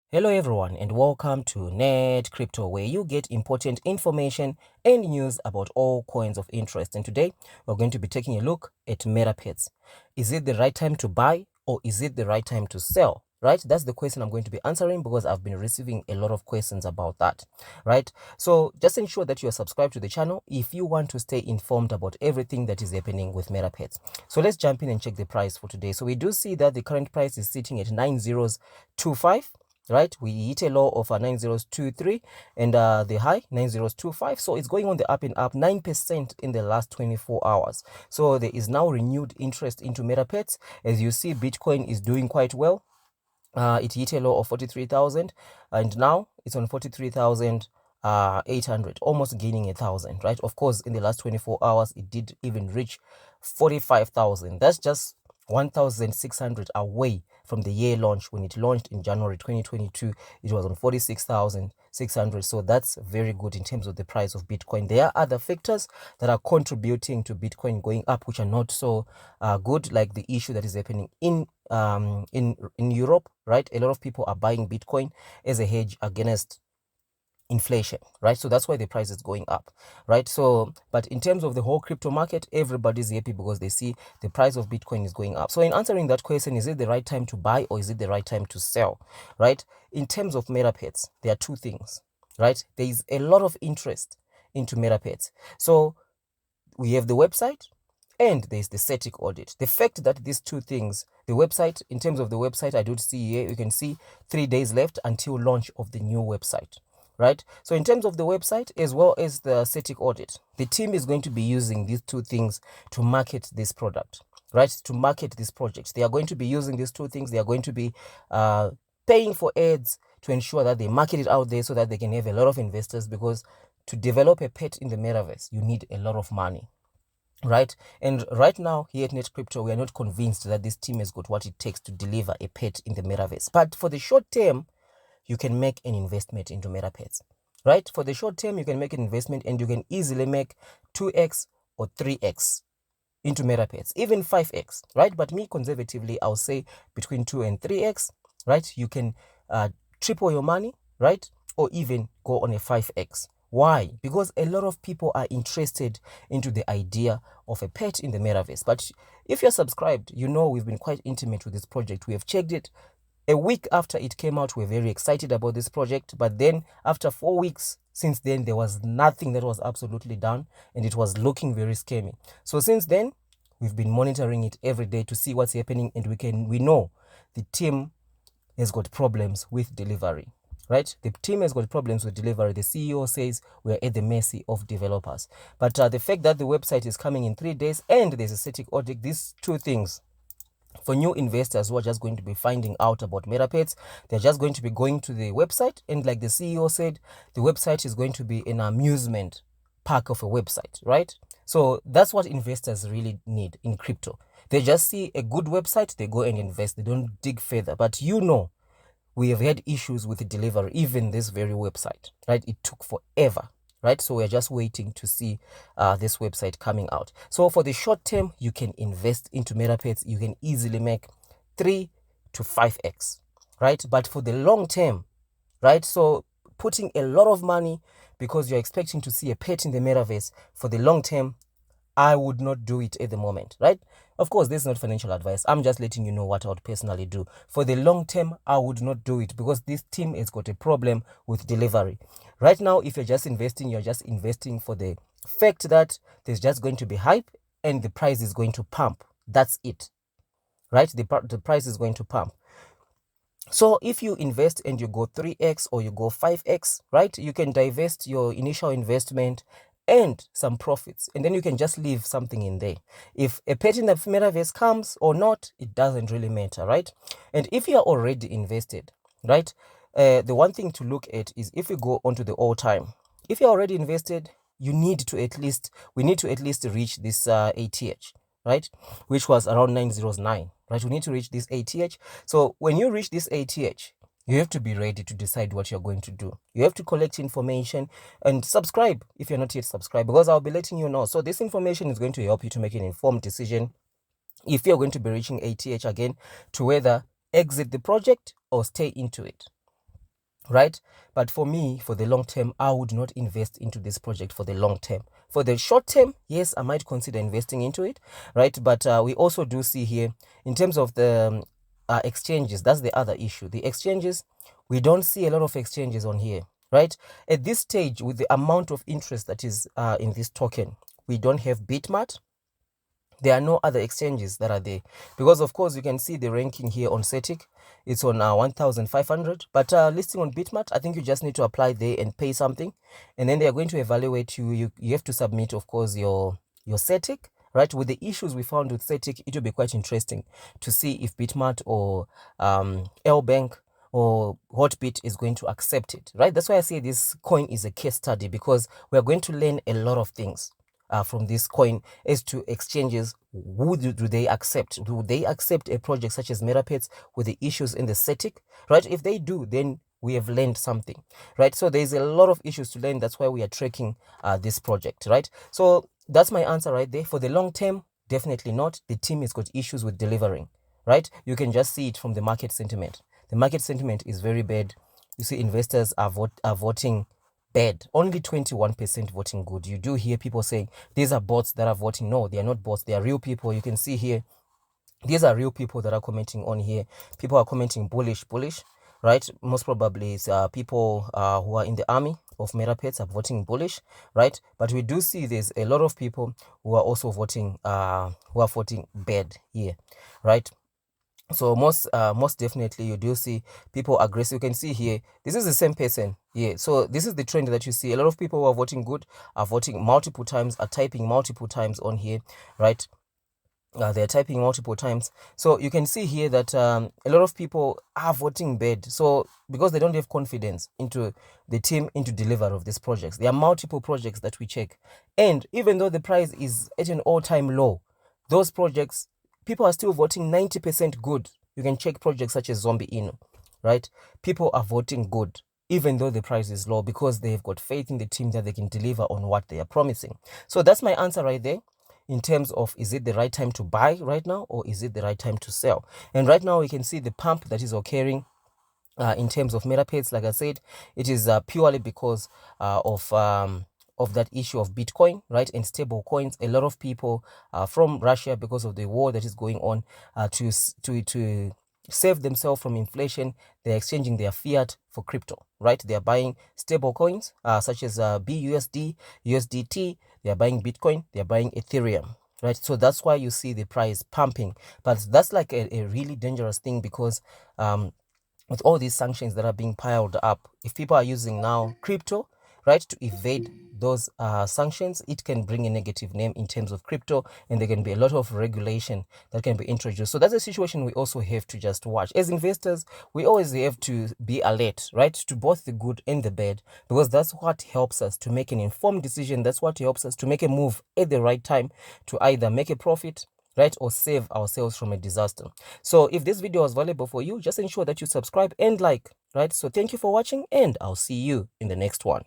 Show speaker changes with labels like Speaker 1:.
Speaker 1: Hello everyone and welcome to Net Crypto, where you get important information and news about all coins of interest. And today we're going to be taking a look at Metapets. Is it the right time to buy or is it the right time to sell? Right? That's the question I'm going to be answering because I've been receiving a lot of questions about that. Right? So just ensure that you are subscribed to the channel if you want to stay informed about everything that is happening with Metapets. So let's jump in and check the price for today. So we do see that the current price is sitting at 9025. Right, we hit a low of 9023 and the high 9025, so it's going on the up and up 9% in the last 24 hours. So there is now renewed interest into Metapets. As you see, Bitcoin is doing quite well. It hit a low of 43,000 and now it's on 43,800, almost gaining 1,000. Right, of course, in the last 24 hours it did even reach 45,000. That's just 1,600 away from the year launch. When it launched in January 2022, it was on 46,600. So that's very good in terms of the price of Bitcoin. There are other factors that are contributing to Bitcoin going up, which are not so good, like the issue that is happening in Europe. Right, a lot of people are buying Bitcoin as a hedge against inflation, right? So that's why the price is going up, right? So but in terms of the whole crypto market, everybody's happy because they see the price of Bitcoin is going up. So in answering that question, is it the right time to buy or is it the right time to sell? Right, in terms of Metapets, there are two things. Right, there is a lot of interest into Metapets. So we have the website and there's the static audit. The fact that these two things, the website, in terms of the website, I do see here, you can see 3 days left until launch of the new website. Right, so in terms of the website as well as the static audit, the team is going to be using these two things to market this product, right, to market this project. They are going to be using these two things. They are going to be paying for ads to ensure that they market it out there so that they can have a lot of investors, because to develop a pet in the metaverse, you need a lot of money. Right, and right now here at Net Crypto, we are not convinced that this team has got what it takes to deliver a pet in the metaverse. But for the short term, you can make an investment into Metapets. Right, for the short term, you can make an investment and you can easily make 2x or 3x into Metapets, even 5x. Right, but me conservatively, I'll say between 2 and 3x. Right, you can triple your money, right, or even go on a 5x. Why? Because a lot of people are interested into the idea of a pet in the metaverse. But if you're subscribed, you know we've been quite intimate with this project. We have checked it a week after it came out. We're very excited about this project. But then after 4 weeks since then, there was nothing that was absolutely done and it was looking very scary. So since then, we've been monitoring it every day to see what's happening, and we know the team has got problems with delivery. Right, the team has got problems with delivery. The CEO says we're at the mercy of developers. But the fact that the website is coming in 3 days and there's a static audit, these two things, for new investors who are just going to be finding out about Metapets, they're just going to be going to the website, and like the CEO said, the website is going to be an amusement park of a website. Right, so that's what investors really need in crypto. They just see a good website, they go and invest, they don't dig further. But we have had issues with the delivery, even this very website. Right, it took forever. Right, so we're just waiting to see this website coming out. So for the short term, you can invest into Metapets. You can easily make 3 to 5x. Right, but for the long term, right, so putting a lot of money because you're expecting to see a pet in the metaverse, for the long term, I would not do it at the moment. Right, of course, this is not financial advice. I'm just letting you know what I would personally do. For the long term, I would not do it because this team has got a problem with delivery. Right now, if you're just investing for the fact that there's just going to be hype and the price is going to pump. That's it. Right, the price is going to pump. So if you invest and you go 3x or you go 5x, right, you can divest your initial investment and some profits, and then you can just leave something in there. If a pet in the metaverse comes or not, it doesn't really matter. Right, and if you are already invested, right, the one thing to look at is if you go onto the all time, if you're already invested, we need to at least reach this ATH, right, which was around 909. Right, we need to reach this ATH. So when you reach this ATH, you have to be ready to decide what you're going to do. You have to collect information and subscribe if you're not yet subscribed, because I'll be letting you know. So this information is going to help you to make an informed decision if you're going to be reaching ATH again, to whether exit the project or stay into it. right? But for me, for the long term, I would not invest into this project for the long term. For the short term, yes, I might consider investing into it, right? But we also do see here, in terms of the exchanges, that's the other issue. The exchanges, we don't see a lot of exchanges on here, right? At this stage, with the amount of interest that is in this token, we don't have Bitmart. There are no other exchanges that are there, because of course you can see the ranking here on Cetic. It's on 1,500, but listing on Bitmart, I think you just need to apply there and pay something, and then they are going to evaluate you. You have to submit, of course, your Cetic, right? With the issues we found with Cetic, it will be quite interesting to see if Bitmart or L-Bank or Hotbit is going to accept it, right? That's why I say this coin is a case study, because we are going to learn a lot of things from this coin as to exchanges. Who do they accept? Do they accept a project such as Metapets with the issues in the Cetic, right? If they do, then we have learned something, right? So there's a lot of issues to learn. That's why we are tracking this project, right? So that's my answer right there. For the long term, definitely not. The team has got issues with delivering, right? You can just see it from the market sentiment. The market sentiment is very bad. You see investors are voting bad. Only 21% voting good. You do hear people saying these are bots that are voting. No, they are not bots. They are real people. You can see here, these are real people that are commenting on here. People are commenting bullish, right? Most probably it's people who are in the army of Metapets are voting bullish, right? But we do see there's a lot of people who are also voting bad here, right? So most definitely you do see people aggressive. You can see here, this is the same person here. So this is the trend that you see. A lot of people who are voting good are voting multiple times, are typing multiple times on here, right? They're typing multiple times. So you can see here that a lot of people are voting bad. So because they don't have confidence into the team, into delivery of these projects. There are multiple projects that we check, and even though the price is at an all-time low, those projects, people are still voting 90% good. You can check projects such as Zombie Inu, right? People are voting good even though the price is low, because they've got faith in the team that they can deliver on what they are promising. So that's my answer right there, in terms of, is it the right time to buy right now, or is it the right time to sell? And right now we can see the pump that is occurring in terms of Metapets. Like I said, it is purely because of that issue of Bitcoin, right, and stable coins. A lot of people from Russia, because of the war that is going on, to save themselves from inflation, they're exchanging their fiat for crypto, right? They are buying stable coins such as BUSD, USDT. They are buying Bitcoin. They are buying Ethereum, right? So that's why you see the price pumping. But that's like a really dangerous thing, because with all these sanctions that are being piled up, if people are using now crypto, right, to evade those sanctions, it can bring a negative name in terms of crypto, and there can be a lot of regulation that can be introduced. So that's a situation we also have to just watch. As investors, we always have to be alert, right, to both the good and the bad, because that's what helps us to make an informed decision. That's what helps us to make a move at the right time, to either make a profit, right, or save ourselves from a disaster. So if this video was valuable for you, just ensure that you subscribe and like, right? So thank you for watching, and I'll see you in the next one.